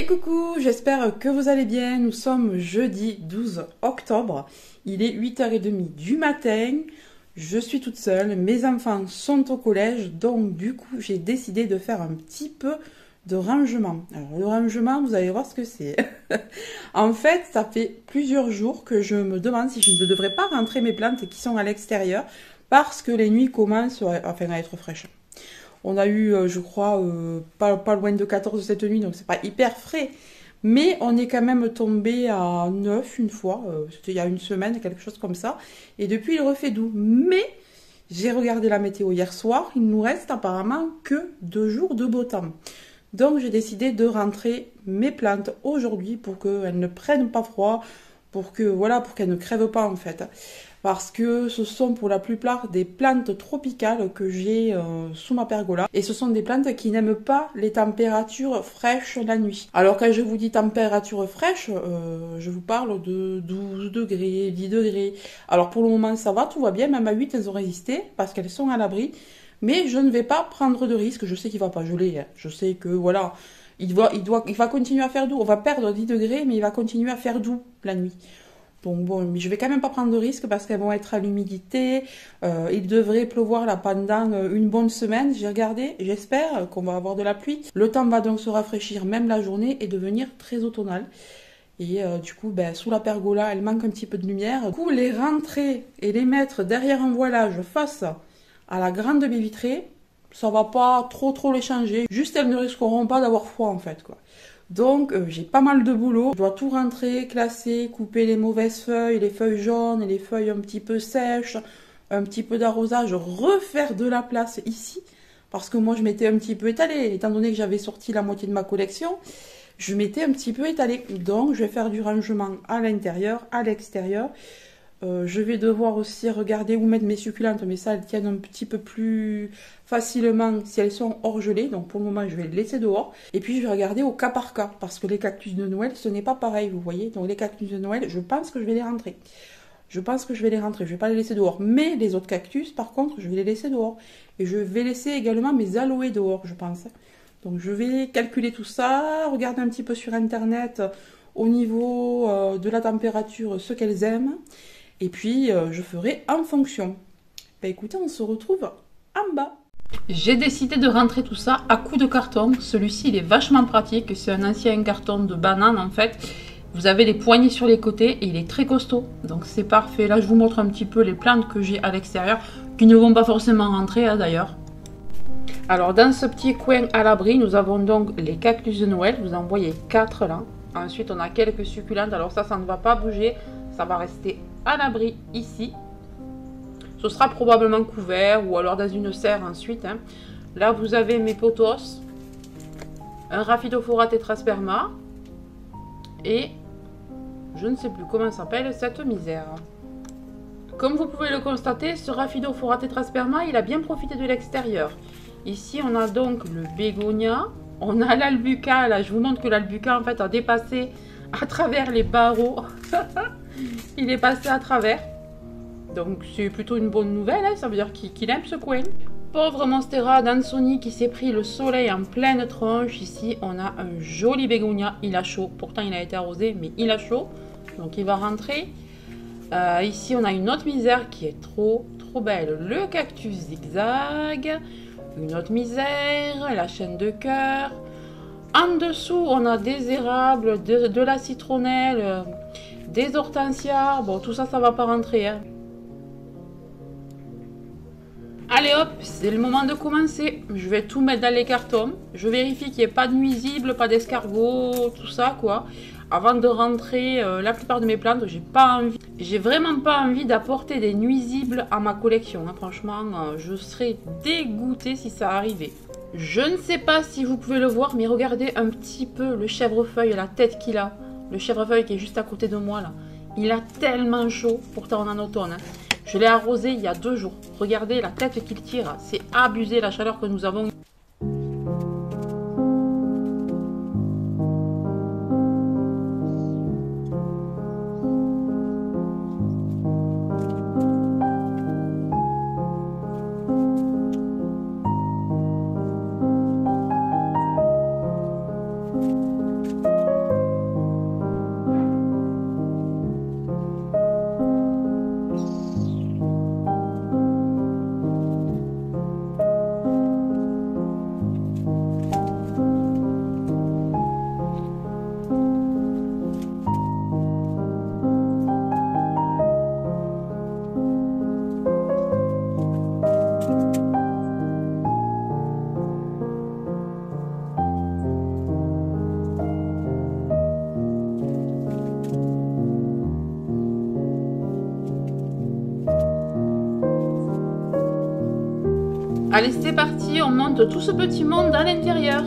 Coucou, j'espère que vous allez bien. Nous sommes jeudi 12 octobre. Il est 8h30 du matin. Je suis toute seule. Mes enfants sont au collège. Donc du coup, j'ai décidé de faire un petit peu de rangement. Alors le rangement, vous allez voir ce que c'est. En fait, ça fait plusieurs jours que je me demande si je ne devrais pas rentrer mes plantes qui sont à l'extérieur parce que les nuits commencent à être fraîches. On a eu, je crois, pas loin de 14 cette nuit, donc c'est pas hyper frais. Mais on est quand même tombé à 9 une fois, c'était il y a une semaine, quelque chose comme ça. Et depuis, il refait doux. Mais j'ai regardé la météo hier soir, il nous reste apparemment que 2 jours de beau temps. Donc j'ai décidé de rentrer mes plantes aujourd'hui pour qu'elles ne prennent pas froid, pour qu'elles ne crèvent pas en fait. Parce que ce sont pour la plupart des plantes tropicales que j'ai sous ma pergola. Et ce sont des plantes qui n'aiment pas les températures fraîches la nuit. Alors quand je vous dis température fraîche, je vous parle de 12 degrés, 10 degrés. Alors pour le moment ça va, tout va bien, même à 8 elles ont résisté parce qu'elles sont à l'abri. Mais je ne vais pas prendre de risque, je sais qu'il va pas geler. Je sais que voilà, il va continuer à faire doux. On va perdre 10 degrés, mais il va continuer à faire doux la nuit. Donc bon, mais je vais quand même pas prendre de risque parce qu'elles vont être à l'humidité. Il devrait pleuvoir là pendant une bonne semaine. J'ai regardé, j'espère qu'on va avoir de la pluie. Le temps va donc se rafraîchir même la journée et devenir très automnal. Et du coup, sous la pergola, elle manque un petit peu de lumière. Du coup, les rentrer et les mettre derrière un voilage face à la grande baie vitrée, ça va pas trop les changer. Juste, elles ne risqueront pas d'avoir froid en fait, quoi. Donc j'ai pas mal de boulot, je dois tout rentrer, classer, couper les mauvaises feuilles, les feuilles jaunes, les feuilles un petit peu sèches, un petit peu d'arrosage, refaire de la place ici, parce que moi je m'étais un petit peu étalée, étant donné que j'avais sorti la moitié de ma collection, je m'étais un petit peu étalée. Donc je vais faire du rangement à l'intérieur, à l'extérieur. Je vais devoir aussi regarder où mettre mes succulentes, mais ça elles tiennent un petit peu plus facilement si elles sont hors gelées, donc pour le moment je vais les laisser dehors. Et puis je vais regarder au cas par cas, parce que les cactus de Noël ce n'est pas pareil, vous voyez. Donc les cactus de Noël, je pense que je vais les rentrer. Je vais pas les laisser dehors. Mais les autres cactus par contre, je vais les laisser dehors. Et je vais laisser également mes aloés dehors, je pense. Donc je vais calculer tout ça, regarder un petit peu sur internet au niveau de la température ce qu'elles aiment. Et puis, je ferai en fonction. Écoutez, on se retrouve en bas. J'ai décidé de rentrer tout ça à coups de carton. Celui-ci, il est vachement pratique. C'est un ancien carton de banane, en fait. Vous avez les poignées sur les côtés et il est très costaud. Donc, c'est parfait. Là, je vous montre un petit peu les plantes que j'ai à l'extérieur, qui ne vont pas forcément rentrer, hein, d'ailleurs. Alors, dans ce petit coin à l'abri, nous avons donc les cactus de Noël. Vous en voyez 4 là. Ensuite, on a quelques succulentes. Alors ça ne va pas bouger. Ça va rester à l'abri ici. Ce sera probablement couvert ou alors dans une serre ensuite. Hein. Là, vous avez mes pothos, un Rhaphidophora tetrasperma et je ne sais plus comment s'appelle cette misère. Comme vous pouvez le constater, ce Rhaphidophora tetrasperma, il a bien profité de l'extérieur. Ici, on a donc le bégonia, on a l'albuca. Là, je vous montre que l'albuca en fait a dépassé à travers les barreaux. Il est passé à travers. Donc c'est plutôt une bonne nouvelle, hein, ça veut dire qu'il aime ce coin. Pauvre Monstera d'Ansoni qui s'est pris le soleil en pleine tronche. Ici on a un joli bégonia, il a chaud. Pourtant il a été arrosé mais il a chaud. Donc il va rentrer. Ici on a une autre misère qui est trop belle. Le cactus zigzag. Une autre misère, la chaîne de cœur. En dessous on a des érables, de la citronnelle, des hortensias. Bon tout ça ça va pas rentrer, hein. Allez hop, c'est le moment de commencer. Je vais tout mettre dans les cartons. Je vérifie qu'il n'y ait pas de nuisibles, pas d'escargots, tout ça quoi. Avant de rentrer la plupart de mes plantes, j'ai vraiment pas envie d'apporter des nuisibles à ma collection. Hein. Franchement, je serais dégoûtée si ça arrivait. Je ne sais pas si vous pouvez le voir, mais regardez un petit peu le chèvrefeuille, la tête qu'il a. Le chèvrefeuille qui est juste à côté de moi là. Il a tellement chaud, pourtant on est en automne. Hein. Je l'ai arrosé il y a 2 jours. Regardez la tête qu'il tire. C'est abusé la chaleur que nous avons. Allez, c'est parti, on monte tout ce petit monde à l'intérieur.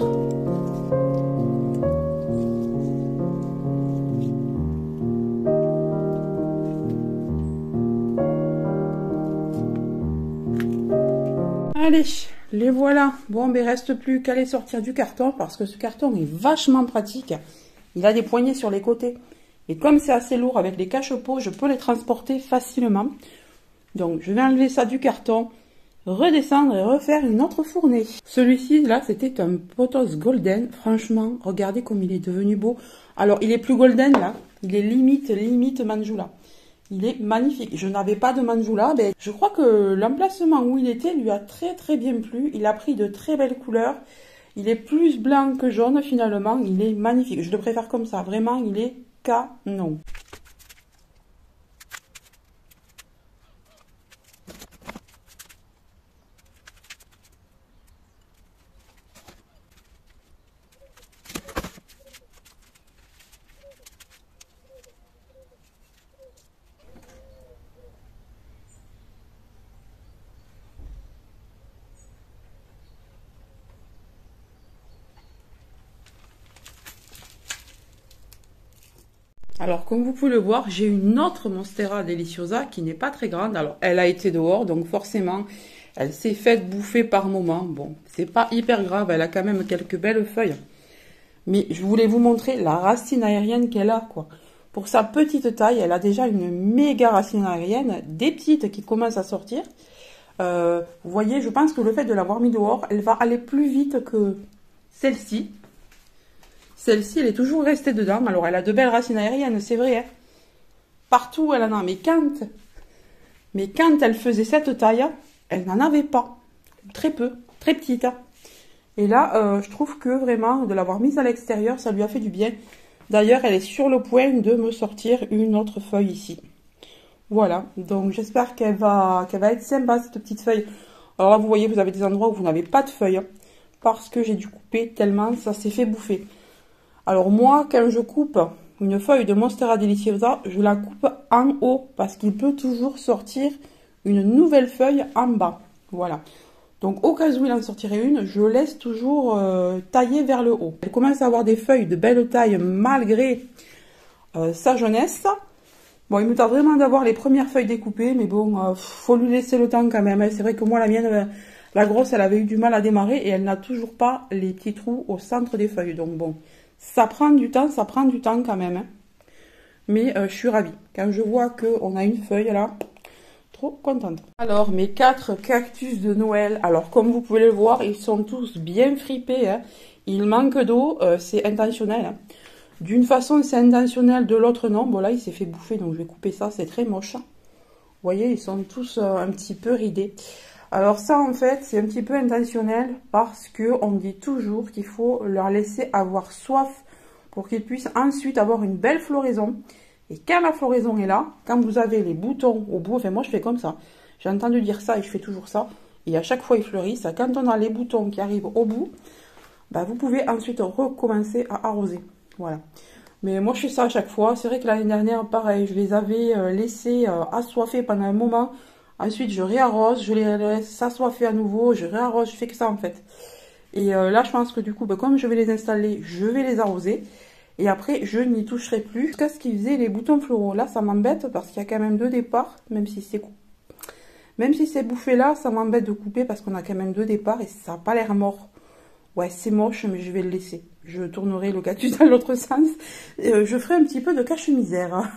Allez, les voilà. Bon, mais reste plus qu'à les sortir du carton parce que ce carton est vachement pratique. Il a des poignées sur les côtés. Et comme c'est assez lourd avec les cache-pots, je peux les transporter facilement. Donc, je vais enlever ça du carton, redescendre et refaire une autre fournée. Celui-ci, là, c'était un potos golden. Franchement, regardez comme il est devenu beau. Alors, il est plus golden, là. Il est limite manjoula. Il est magnifique. Je n'avais pas de manjoula. Mais je crois que l'emplacement où il était lui a très bien plu. Il a pris de très belles couleurs. Il est plus blanc que jaune, finalement. Il est magnifique. Je le préfère comme ça. Vraiment, il est canon. Alors, comme vous pouvez le voir, j'ai une autre Monstera Deliciosa qui n'est pas très grande. Alors, elle a été dehors, donc forcément, elle s'est faite bouffer par moment. Bon, c'est pas hyper grave, elle a quand même quelques belles feuilles. Mais je voulais vous montrer la racine aérienne qu'elle a, quoi. Pour sa petite taille, elle a déjà une méga racine aérienne, des petites qui commencent à sortir. Vous voyez, je pense que le fait de l'avoir mis dehors, elle va aller plus vite que celle-ci. Celle-ci, elle est toujours restée dedans. Alors, elle a de belles racines aériennes, c'est vrai. Hein. Partout, elle en a. Mais quand elle faisait cette taille, elle n'en avait pas. Très peu, très petite. Hein. Et là, je trouve que vraiment, de l'avoir mise à l'extérieur, ça lui a fait du bien. D'ailleurs, elle est sur le point de me sortir une autre feuille ici. Voilà. Donc, j'espère qu'elle va être sympa, cette petite feuille. Alors là, vous voyez, vous avez des endroits où vous n'avez pas de feuilles. Hein, parce que j'ai dû couper tellement ça s'est fait bouffer. Alors moi, quand je coupe une feuille de Monstera Deliciosa, je la coupe en haut parce qu'il peut toujours sortir une nouvelle feuille en bas. Voilà. Donc au cas où il en sortirait une, je laisse toujours tailler vers le haut. Elle commence à avoir des feuilles de belle taille malgré sa jeunesse. Bon, il me tarde vraiment d'avoir les premières feuilles découpées, mais bon, faut lui laisser le temps quand même. C'est vrai que moi, la mienne, la grosse, elle avait eu du mal à démarrer et elle n'a toujours pas les petits trous au centre des feuilles. Donc bon... Ça prend du temps quand même. Hein. Mais je suis ravie. Quand je vois qu'on a une feuille là, trop contente. Alors, mes 4 cactus de Noël. Alors, comme vous pouvez le voir, ils sont tous bien fripés. Hein. Il manque d'eau, c'est intentionnel. Hein. D'une façon, c'est intentionnel, de l'autre, non. Bon, là, il s'est fait bouffer, donc je vais couper ça. C'est très moche. Vous voyez, ils sont tous un petit peu ridés. Alors ça, en fait, c'est un petit peu intentionnel parce qu'on dit toujours qu'il faut leur laisser avoir soif pour qu'ils puissent ensuite avoir une belle floraison. Et quand la floraison est là, quand vous avez les boutons au bout, enfin moi je fais comme ça. J'ai entendu dire ça et je fais toujours ça. Et à chaque fois ils fleurissent. Quand on a les boutons qui arrivent au bout, bah, vous pouvez ensuite recommencer à arroser. Voilà. Mais moi je fais ça à chaque fois. C'est vrai que l'année dernière, pareil, je les avais laissés assoiffés pendant un moment. Ensuite, je réarrose, je les laisse s'assoiffer à nouveau, je réarrose, je fais que ça en fait. Et là, je pense que du coup, ben, comme je vais les installer, je vais les arroser. Et après, je n'y toucherai plus. Jusqu'à ce qu'ils faisaient les boutons floraux. Là, ça m'embête parce qu'il y a quand même 2 départs, même si c'est bouffé là, ça m'embête de couper parce qu'on a quand même 2 départs et ça n'a pas l'air mort. Ouais, c'est moche, mais je vais le laisser. Je tournerai le cactus dans l'autre sens. Et, je ferai un petit peu de cache-misère.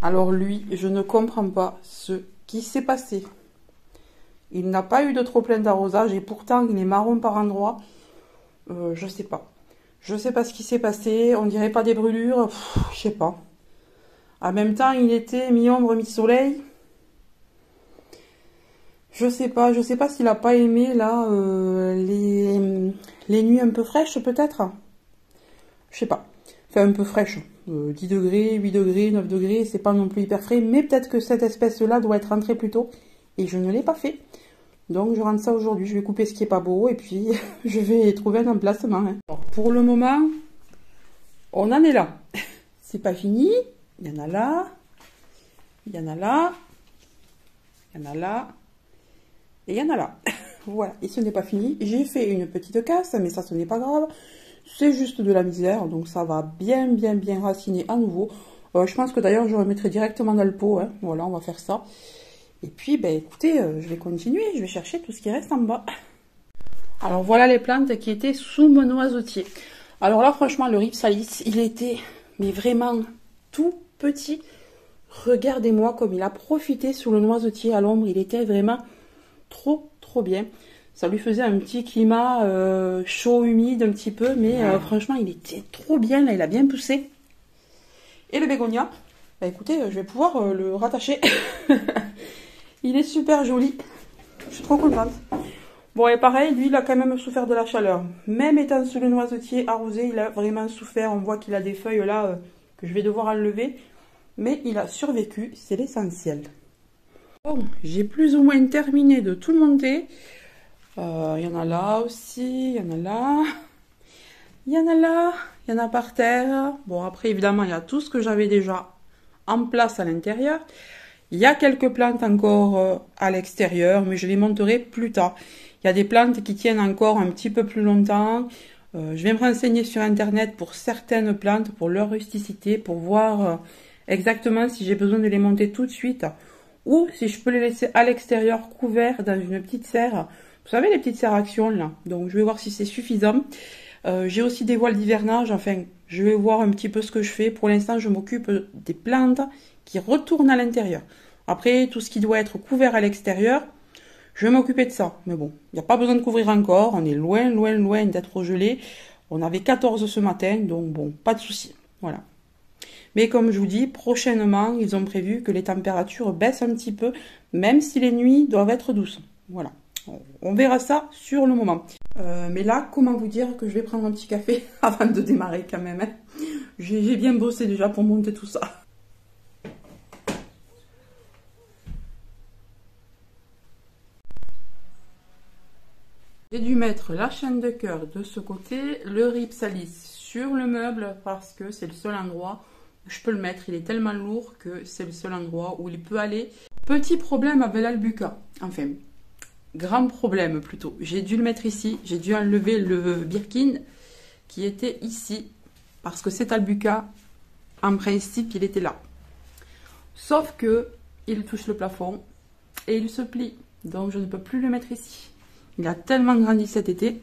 Alors lui, je ne comprends pas ce qui s'est passé. Il n'a pas eu de trop plein d'arrosage et pourtant il est marron par endroits. Je sais pas. Je sais pas ce qui s'est passé. On dirait pas des brûlures. Je sais pas. En même temps, il était mi-ombre, mi-soleil. Je sais pas s'il a pas aimé là les nuits un peu fraîches peut-être. Je sais pas. Enfin un peu fraîches. 10 degrés, 8 degrés, 9 degrés, c'est pas non plus hyper frais, mais peut-être que cette espèce-là doit être rentrée plus tôt et je ne l'ai pas fait. Donc je rentre ça aujourd'hui, je vais couper ce qui est pas beau et puis je vais trouver un emplacement. Hein. Alors, pour le moment, on en est là. C'est pas fini, il y en a là, il y en a là, il y en a là, et il y en a là. Voilà, et ce n'est pas fini. J'ai fait une petite casse, mais ça ce n'est pas grave. C'est juste de la misère, donc ça va bien raciner à nouveau. Je pense que d'ailleurs je remettrai directement dans le pot. Hein. Voilà, on va faire ça. Et puis, ben écoutez, je vais continuer. Je vais chercher tout ce qui reste en bas. Alors voilà les plantes qui étaient sous mon noisetier. Alors là, franchement, le Rhipsalis, il était mais vraiment tout petit. Regardez-moi comme il a profité sous le noisetier à l'ombre. Il était vraiment trop bien. Ça lui faisait un petit climat chaud, humide un petit peu, mais franchement, il était trop bien, là, il a bien poussé. Et le bégonia, bah écoutez, je vais pouvoir le rattacher. Il est super joli, je suis trop contente. Bon, et pareil, lui, il a quand même souffert de la chaleur. Même étant sous le noisetier arrosé, il a vraiment souffert. On voit qu'il a des feuilles là que je vais devoir enlever. Mais il a survécu, c'est l'essentiel. Bon, j'ai plus ou moins terminé de tout monter. Il y en a là aussi, il y en a là, il y en a là, il y en a par terre. Bon, après, évidemment, il y a tout ce que j'avais déjà en place à l'intérieur. Il y a quelques plantes encore à l'extérieur, mais je les monterai plus tard. Il y a des plantes qui tiennent encore un petit peu plus longtemps. Je vais me renseigner sur Internet pour certaines plantes, pour leur rusticité, pour voir exactement si j'ai besoin de les monter tout de suite ou si je peux les laisser à l'extérieur couverts dans une petite serre. Vous savez, les petites serres Action, là. Donc, je vais voir si c'est suffisant. J'ai aussi des voiles d'hivernage. Enfin, je vais voir un petit peu ce que je fais. Pour l'instant, je m'occupe des plantes qui retournent à l'intérieur. Après, tout ce qui doit être couvert à l'extérieur, je vais m'occuper de ça. Mais bon, il n'y a pas besoin de couvrir encore. On est loin d'être gelé. On avait 14 ce matin, donc bon, pas de souci. Voilà. Mais comme je vous dis, prochainement, ils ont prévu que les températures baissent un petit peu, même si les nuits doivent être douces. Voilà. On verra ça sur le moment. Mais là, comment vous dire que je vais prendre un petit café avant de démarrer quand même. Hein. J'ai bien bossé déjà pour monter tout ça. J'ai dû mettre la chaîne de cœur de ce côté, le Rhipsalis sur le meuble parce que c'est le seul endroit où je peux le mettre. Il est tellement lourd que c'est le seul endroit où il peut aller. Petit problème avec l'albuca. Enfin, grand problème plutôt. J'ai dû le mettre ici. J'ai dû enlever le birkin qui était ici parce que cet albuca, en principe, il était là. Sauf que il touche le plafond et il se plie. Donc je ne peux plus le mettre ici. Il a tellement grandi cet été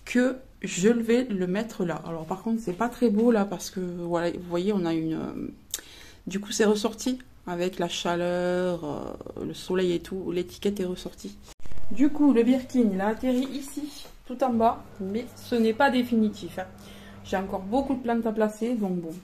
que je vais le mettre là. Alors par contre, c'est pas très beau là parce que voilà, vous voyez, on a une... Du coup, c'est ressorti avec la chaleur, le soleil et tout. L'étiquette est ressortie. Du coup, le birkin, il a atterri ici, tout en bas, mais ce n'est pas définitif. Hein. J'ai encore beaucoup de plantes à placer, donc bon,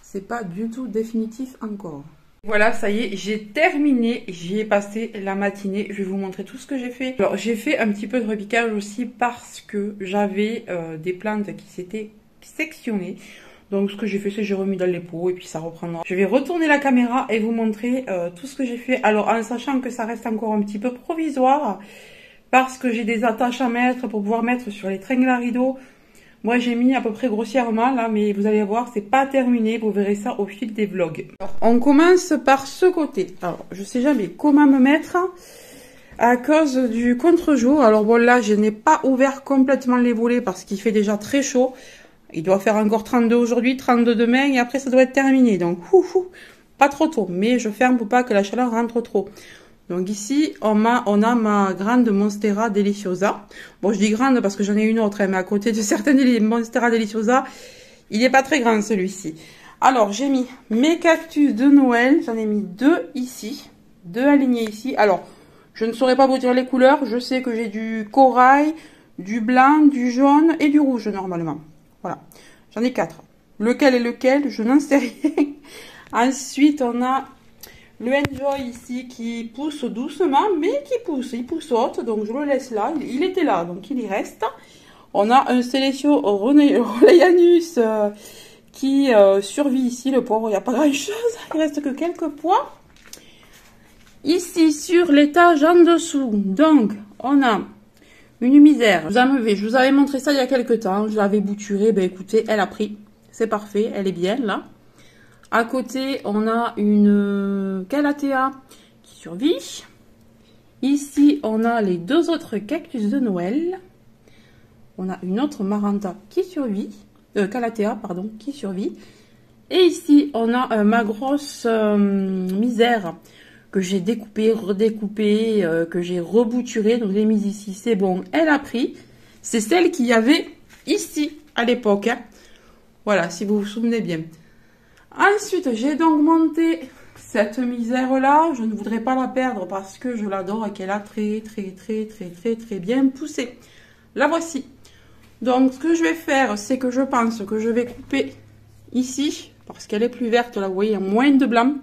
c'est pas du tout définitif encore. Voilà, ça y est, j'ai terminé, j'y ai passé la matinée, je vais vous montrer tout ce que j'ai fait. Alors, j'ai fait un petit peu de repiquage aussi parce que j'avais des plantes qui s'étaient sectionnées. Donc, ce que j'ai fait, c'est que j'ai remis dans les pots et puis ça reprendra. Je vais retourner la caméra et vous montrer tout ce que j'ai fait. Alors, en sachant que ça reste encore un petit peu provisoire parce que j'ai des attaches à mettre pour pouvoir mettre sur les tringles à rideaux. Moi, j'ai mis à peu près grossièrement, là, mais vous allez voir, c'est pas terminé. Vous verrez ça au fil des vlogs. Alors, on commence par ce côté. Alors, je sais jamais comment me mettre à cause du contre-jour. Alors, bon, là, je n'ai pas ouvert complètement les volets parce qu'il fait déjà très chaud. Il doit faire encore 32 aujourd'hui, 32 demain, et après, ça doit être terminé. Donc, pas trop tôt. Mais je ferme pour pas que la chaleur rentre trop. Donc ici, on a ma grande Monstera Deliciosa. Bon, je dis grande parce que j'en ai une autre, hein, mais à côté de certaines Monstera Deliciosa, il n'est pas très grand celui-ci. Alors, j'ai mis mes cactus de Noël. J'en ai mis 2 ici. 2 alignés ici. Alors, je ne saurais pas vous dire les couleurs. Je sais que j'ai du corail, du blanc, du jaune et du rouge normalement. Voilà. J'en ai 4. Lequel est lequel? Je n'en sais rien. Ensuite, on a le Enjoy ici qui pousse doucement, mais qui pousse. Il pousse haute, donc je le laisse là. Il était là, donc il y reste. On a un Selection Rolayanus qui survit ici. Le pauvre, il n'y a pas grand-chose. Il reste que quelques pois. Ici, sur l'étage en dessous, donc, on a une misère. Je vous avais montré ça il y a quelques temps. Je l'avais bouturée. Ben écoutez, elle a pris. C'est parfait. Elle est bien, là. À côté, on a une Calathea qui survit. Ici, on a les 2 autres cactus de Noël. On a une autre Maranta qui survit. Calathea, pardon, qui survit. Et ici, on a ma grosse misère que j'ai découpée, redécoupée, que j'ai rebouturée. Donc, je l'ai mise ici. C'est bon, elle a pris. C'est celle qu'il y avait ici à l'époque. Hein. Voilà, si vous vous souvenez bien. Ensuite, j'ai donc monté cette misère-là. Je ne voudrais pas la perdre parce que je l'adore et qu'elle a très bien poussé. La voici. Donc, ce que je vais faire, c'est que je pense que je vais couper ici parce qu'elle est plus verte. Là, vous voyez, il y a moins de blanc,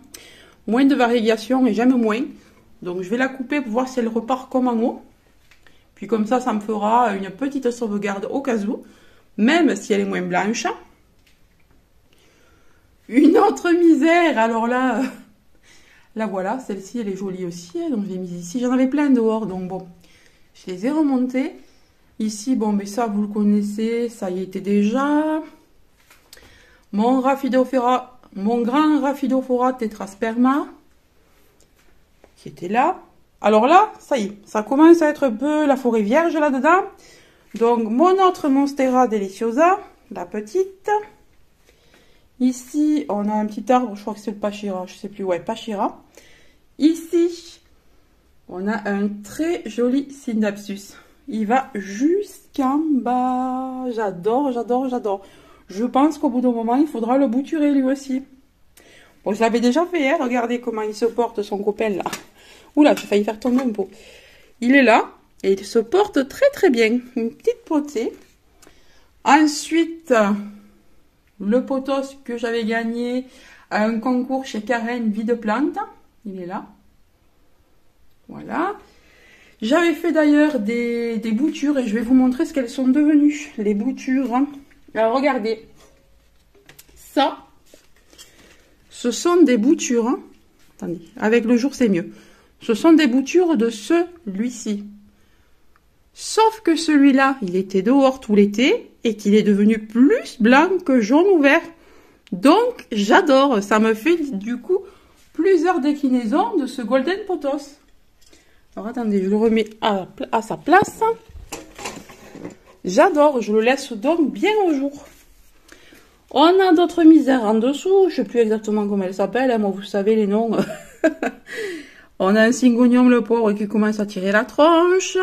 moins de variegation et j'aime moins. Donc, je vais la couper pour voir si elle repart comme en haut. Puis comme ça me fera une petite sauvegarde au cas où, même si elle est moins blanche. Une autre misère, alors là, la voilà, celle-ci elle est jolie aussi, donc je l'ai mise ici, j'en avais plein dehors, donc bon, je les ai remontées. Ici, bon, mais ça vous le connaissez, ça y était déjà. Mon grand Rhaphidophora Tetrasperma, qui était là. Alors là, ça y est, ça commence à être un peu la forêt vierge là-dedans. Donc mon autre Monstera Deliciosa, la petite. Ici, on a un petit arbre, je crois que c'est le Pachira, je sais plus, ouais, Pachira. Ici, on a un très joli Synapsus. Il va jusqu'en bas. J'adore. Je pense qu'au bout d'un moment, il faudra le bouturer lui aussi. Bon, je l'avais déjà fait, hein, regardez comment il se porte, son copain, là. Oula, j'ai failli faire tomber un pot. Il est là, et il se porte très bien. Une petite potée. Ensuite... le potos que j'avais gagné à un concours chez Karen Vie de Plante. Il est là. Voilà. J'avais fait d'ailleurs des boutures et je vais vous montrer ce qu'elles sont devenues. Les boutures. Alors regardez. Ça, ce sont des boutures. Attendez, avec le jour c'est mieux. Ce sont des boutures de celui-ci. Sauf que celui-là, il était dehors tout l'été et qu'il est devenu plus blanc que jaune ou vert. Donc, j'adore. Ça me fait du coup plusieurs déclinaisons de ce Golden Potos. Alors, attendez, je le remets à sa place. J'adore. Je le laisse donc bien au jour. On a d'autres misères en dessous. Je ne sais plus exactement comment elles s'appellent. Moi, vous savez les noms. On a un Syngonium, le pauvre, qui commence à tirer la tronche.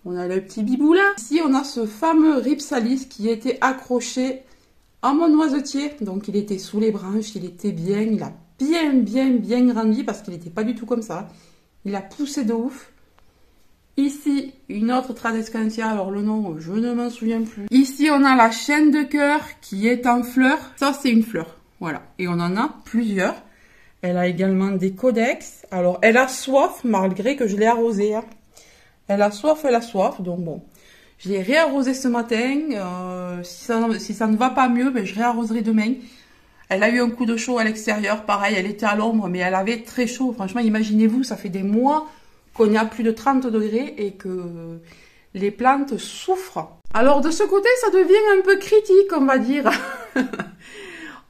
On a le petit bibou là. Ici, on a ce fameux Rhipsalis qui était accroché à mon noisetier. Donc, il était sous les branches, il était bien. Il a bien grandi parce qu'il n'était pas du tout comme ça. Il a poussé de ouf. Ici, une autre Tradescantia. Alors, le nom, je ne m'en souviens plus. Ici, on a la chaîne de cœur qui est en fleur. Ça, c'est une fleur. Voilà. Et on en a plusieurs. Elle a également des codex. Alors, elle a soif malgré que je l'ai arrosée. Hein. Elle a soif, donc bon. Je l'ai réarrosée ce matin. Si ça ne va pas mieux, ben, je réarroserai demain. Elle a eu un coup de chaud à l'extérieur. Pareil, elle était à l'ombre, mais elle avait très chaud. Franchement, imaginez-vous, ça fait des mois qu'on est à plus de 30 degrés et que les plantes souffrent. Alors, de ce côté, ça devient un peu critique, on va dire.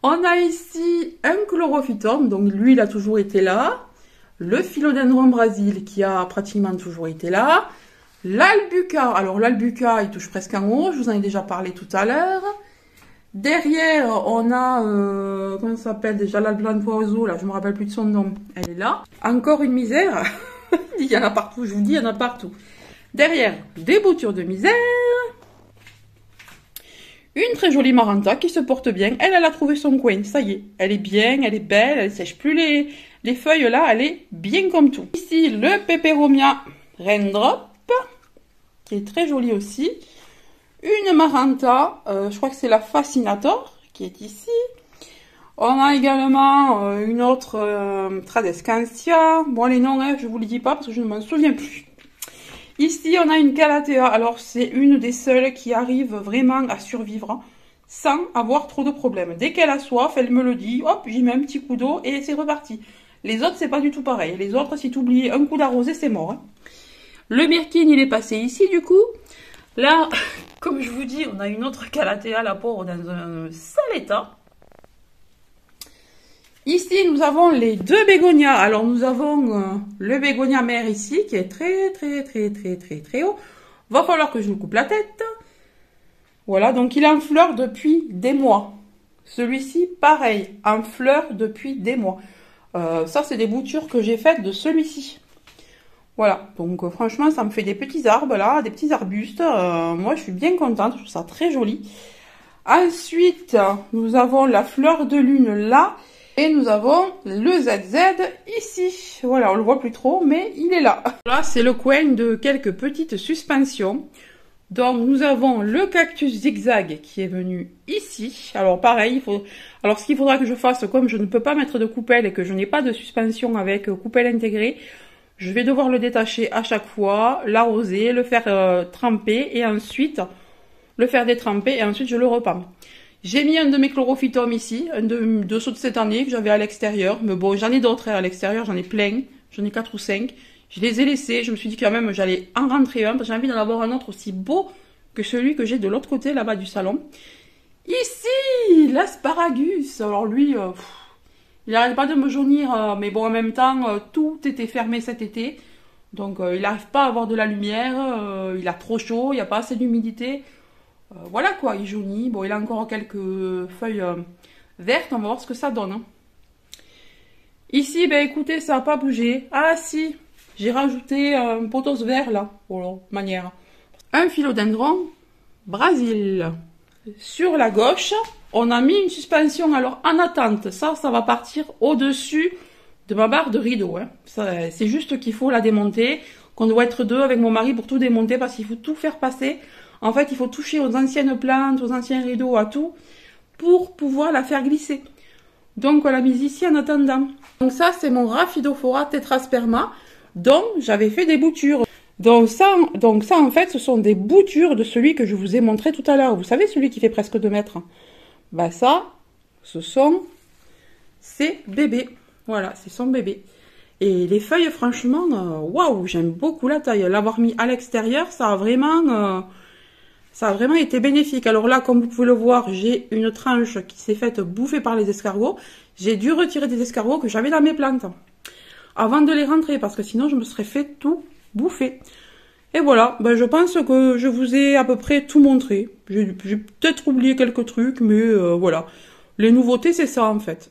On a ici un Chlorophytum. Donc, lui, il a toujours été là. Le Philodendron Brésil qui a pratiquement toujours été là. L'Albuca, alors l'Albuca il touche presque en haut, je vous en ai déjà parlé tout à l'heure. Derrière on a, comment ça s'appelle déjà, l'Alblan Poiseau, là je me rappelle plus de son nom, elle est là. Encore une misère, il y en a partout, je vous dis il y en a partout. Derrière, des boutures de misère. Une très jolie Maranta qui se porte bien. Elle a trouvé son coin. Ça y est, elle est bien, elle est belle, elle sèche plus les feuilles là, elle est bien comme tout. Ici, le Peperomia Raindrop, qui est très joli aussi. Une Maranta, je crois que c'est la Fascinator, qui est ici. On a également une autre Tradescantia. Bon, les noms, hein, je vous les dis pas parce que je ne m'en souviens plus. Ici, on a une Calathea. Alors, c'est une des seules qui arrive vraiment à survivre sans avoir trop de problèmes. Dès qu'elle a soif, elle me le dit. Hop, j'y mets un petit coup d'eau et c'est reparti. Les autres, c'est pas du tout pareil. Les autres, si tu oublies un coup d'arrosé, c'est mort. Hein. Le Birkin, il est passé ici, du coup. Là, comme je vous dis, on a une autre Calathea, la pauvre, dans un sale état. Ici, nous avons les deux bégonias. Alors, nous avons le bégonia mère ici, qui est très haut. Va falloir que je lui coupe la tête. Voilà, donc il est en fleur depuis des mois. Celui-ci, pareil, en fleur depuis des mois. Ça, c'est des boutures que j'ai faites de celui-ci. Voilà, donc franchement, ça me fait des petits arbres là, des petits arbustes. Moi, je suis bien contente, je trouve ça très joli. Ensuite, nous avons la fleur de lune là. Et nous avons le ZZ ici. Voilà, on le voit plus trop, mais il est là. Là, c'est le coin de quelques petites suspensions. Donc, nous avons le cactus zigzag qui est venu ici. Alors, pareil, alors ce qu'il faudra que je fasse, comme je ne peux pas mettre de coupelle et que je n'ai pas de suspension avec coupelle intégrée, je vais devoir le détacher à chaque fois, l'arroser, le faire tremper et ensuite le faire détremper et ensuite je le repends. J'ai mis un de mes chlorophytums ici, un de ceux de cette année que j'avais à l'extérieur. Mais bon, j'en ai d'autres à l'extérieur, j'en ai plein. J'en ai 4 ou 5. Je les ai laissés. Je me suis dit quand même j'allais en rentrer un parce que j'ai envie d'en avoir un autre aussi beau que celui que j'ai de l'autre côté là-bas du salon. Ici, l'asparagus. Alors lui, il n'arrête pas de me jaunir. Mais bon, en même temps, tout était fermé cet été. Donc il n'arrive pas à avoir de la lumière. Il a trop chaud, il n'y a pas assez d'humidité. Voilà quoi, il jaunit. Bon, il a encore quelques feuilles vertes. On va voir ce que ça donne. Hein. Ici, ben écoutez, ça n'a pas bougé. Ah si, j'ai rajouté un pothos vert là. Voilà, manière. Un philodendron Brésil. Sur la gauche, on a mis une suspension. Alors en attente, ça va partir au-dessus de ma barre de rideau. Hein. C'est juste qu'il faut la démonter. Qu'on doit être deux avec mon mari pour tout démonter parce qu'il faut tout faire passer. En fait, il faut toucher aux anciennes plantes, aux anciens rideaux, à tout, pour pouvoir la faire glisser. Donc, on l'a mise ici en attendant. Donc ça, c'est mon Rhaphidophora tetrasperma, dont j'avais fait des boutures. Donc ça, en fait, ce sont des boutures de celui que je vous ai montré tout à l'heure. Vous savez, celui qui fait presque 2 mètres. Bah ça, ce sont ses bébés. Voilà, c'est son bébé. Et les feuilles, franchement, waouh, j'aime beaucoup la taille. L'avoir mis à l'extérieur, ça a vraiment été bénéfique. Alors là, comme vous pouvez le voir, j'ai une tranche qui s'est faite bouffer par les escargots. J'ai dû retirer des escargots que j'avais dans mes plantes avant de les rentrer parce que sinon je me serais fait tout bouffer. Et voilà, ben je pense que je vous ai à peu près tout montré. J'ai peut-être oublié quelques trucs, mais voilà. Les nouveautés, c'est ça en fait.